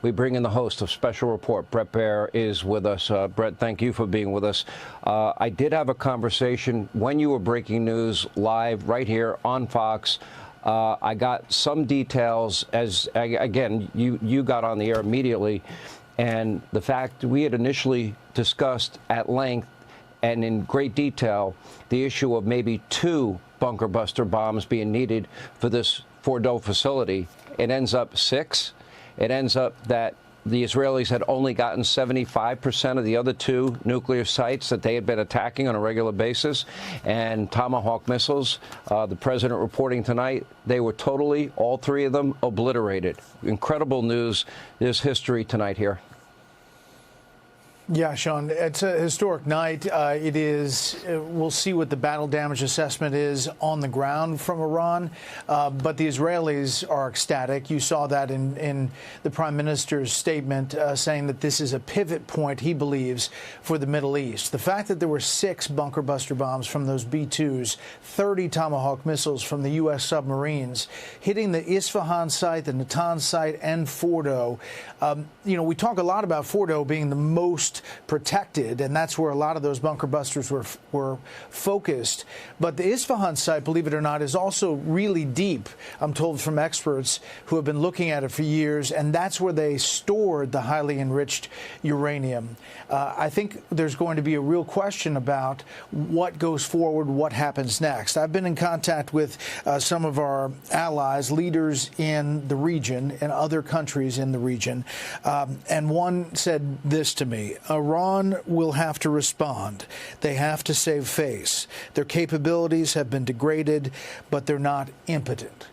We bring in the host of Special Report. Bret Baier is with us. Bret, thank you for being with us. I did have a conversation when you were breaking news live right here on Fox. I got some details as, again, you got on the air immediately. And the fact we had initially discussed at length and in great detail the issue of maybe 2 bunker buster bombs being needed for this Fordo facility. It ends up 6. It ends up that the Israelis had only gotten 75% of the other 2 nuclear sites that they had been attacking on a regular basis. And Tomahawk missiles, the president reporting tonight, they were totally, all 3 of them, obliterated. Incredible news. There's history tonight here. Yeah, Sean, it's a historic night. It is. We'll see what the battle damage assessment is on the ground from Iran. But the Israelis are ecstatic. You saw that in the prime minister's statement saying that this is a pivot point, he believes, for the Middle East. The fact that there were 6 bunker buster bombs from those B-2s, 30 Tomahawk missiles from the U.S. submarines hitting the Isfahan site, the Natanz site, and Fordo. You know, we talk a lot about Fordo being the most protected, and that's where a lot of those bunker busters were focused. But the Isfahan site, believe it or not, is also really deep, I'm told from experts who have been looking at it for years, and that's where they stored the highly enriched uranium. I think there's going to be a real question about what goes forward, what happens next. I've been in contact with some of our allies, leaders in the region and other countries in the region, and one said this to me: Iran will have to respond. They have to save face. Their capabilities have been degraded, but they're not impotent.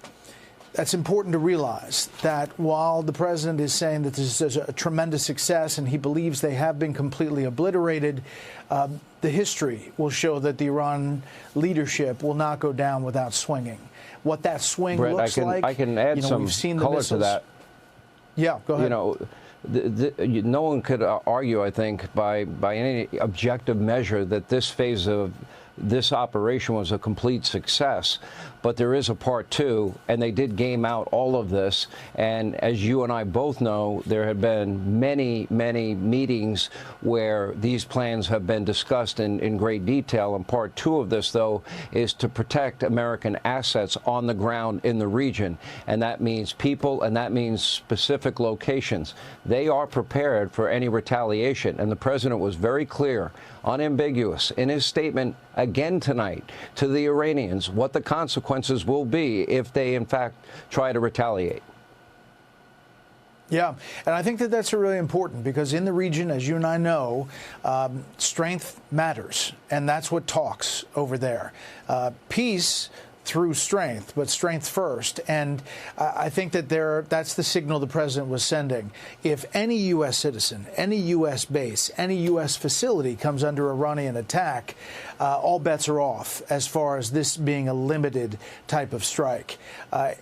That's important to realize, that while the president is saying that this is a tremendous success and he believes they have been completely obliterated, the history will show that the Iran leadership will not go down without swinging. What that swing Brett, looks like, I can add some we've seen color the to that. Yeah, go ahead. You know, no one could argue, I think, by any objective measure that this phase of this operation was a complete success. But there is a part 2, and they did game out all of this. And as you and I both know, there have been many, many meetings where these plans have been discussed in great detail. And part 2 of this, though, is to protect American assets on the ground in the region. And that means people, and that means specific locations. They are prepared for any retaliation. And the president was very clear, unambiguous, in his statement again tonight to the Iranians what the consequences will be if they, in fact, try to retaliate. Yeah, and I think that that's really important, because in the region, as you and I know, strength matters, and that's what talks over there. Peace through strength, but strength first. And I think that that's the signal the president was sending. If any U.S. citizen, any U.S. base, any U.S. facility comes under Iranian attack, all bets are off as far as this being a limited type of strike.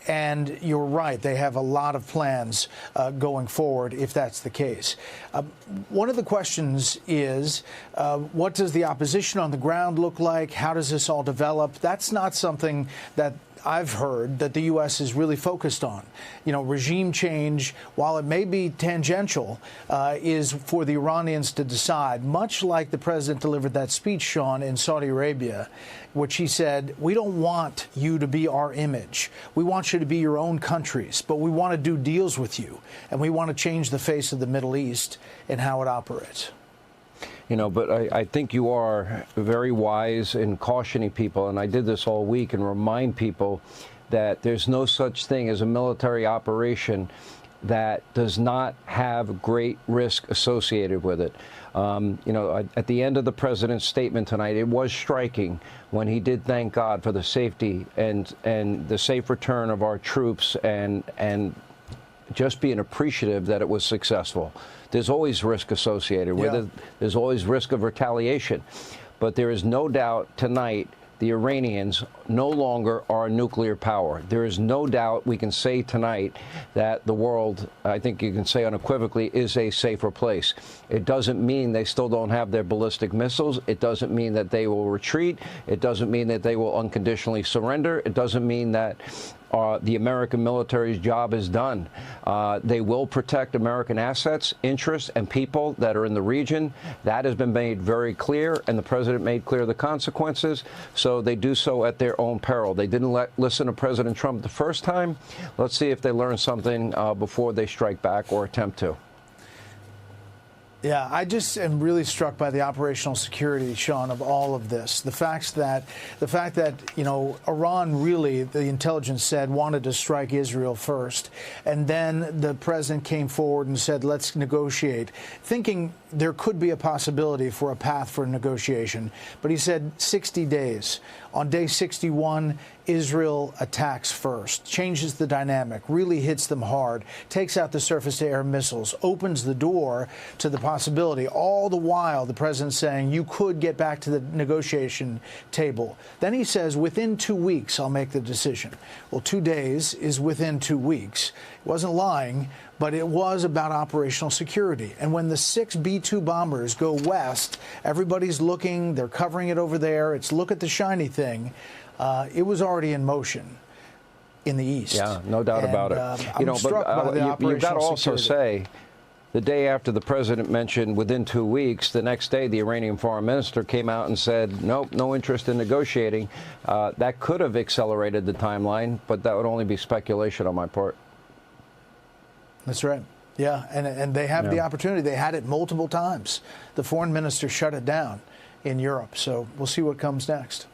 And you're right, they have a lot of plans going forward if that's the case. One of the questions is, what does the opposition on the ground look like? How does this all develop? That's not something that I've heard that the U.S. is really focused on. You know, regime change, while it may be tangential, is for the Iranians to decide, much like the president delivered that speech, Sean, in Saudi Arabia, which he said, we don't want you to be our image. We want you to be your own countries, but we want to do deals with you, and we want to change the face of the Middle East and how it operates. You know, but I think you are very wise in cautioning people, and I did this all week, and remind people that there's no such thing as a military operation that does not have great risk associated with it. You know, at the end of the president's statement tonight, it was striking when he did thank God for the safety and the safe return of our troops, and just being appreciative that it was successful. There's always risk associated with it. There's always risk of retaliation. But there is no doubt tonight the Iranians no longer are a nuclear power. There is no doubt we can say tonight that the world, I think you can say unequivocally, is a safer place. It doesn't mean they still don't have their ballistic missiles. It doesn't mean that they will retreat. It doesn't mean that they will unconditionally surrender. It doesn't mean that the American military's job is done. They will protect American assets, interests, and people that are in the region. That has been made very clear, and the president made clear the consequences. So they do so at their own peril. They didn't listen to President Trump the first time. Let's see if they learn something before they strike back or attempt to. Yeah, I just am really struck by the operational security, Sean, of all of this. The fact that Iran really, the intelligence said, wanted to strike Israel first, and then the president came forward and said, let's negotiate, thinking there could be a possibility for a path for negotiation. But he said 60 days. On day 61, Israel attacks first, changes the dynamic, really hits them hard, takes out the surface-to-air missiles, opens the door to the possibility. All the while, the president's saying, you could get back to the negotiation table. Then he says, within 2 weeks, I'll make the decision. Well, 2 days is within 2 weeks. He wasn't lying, but it was about operational security. And when the 6 B-2 bombers go west, everybody's looking, they're covering it over there. It's look at the shiny thing. It was already in motion in the east. Yeah, no doubt about it. I'm struck by the operational you've got to also security. say, the day after the president mentioned within 2 weeks, the next day the Iranian foreign minister came out and said, nope, no interest in negotiating. That could have accelerated the timeline, but that would only be speculation on my part. That's right. Yeah, and they have the opportunity. They had it multiple times. The foreign minister shut it down in Europe. So we'll see what comes next.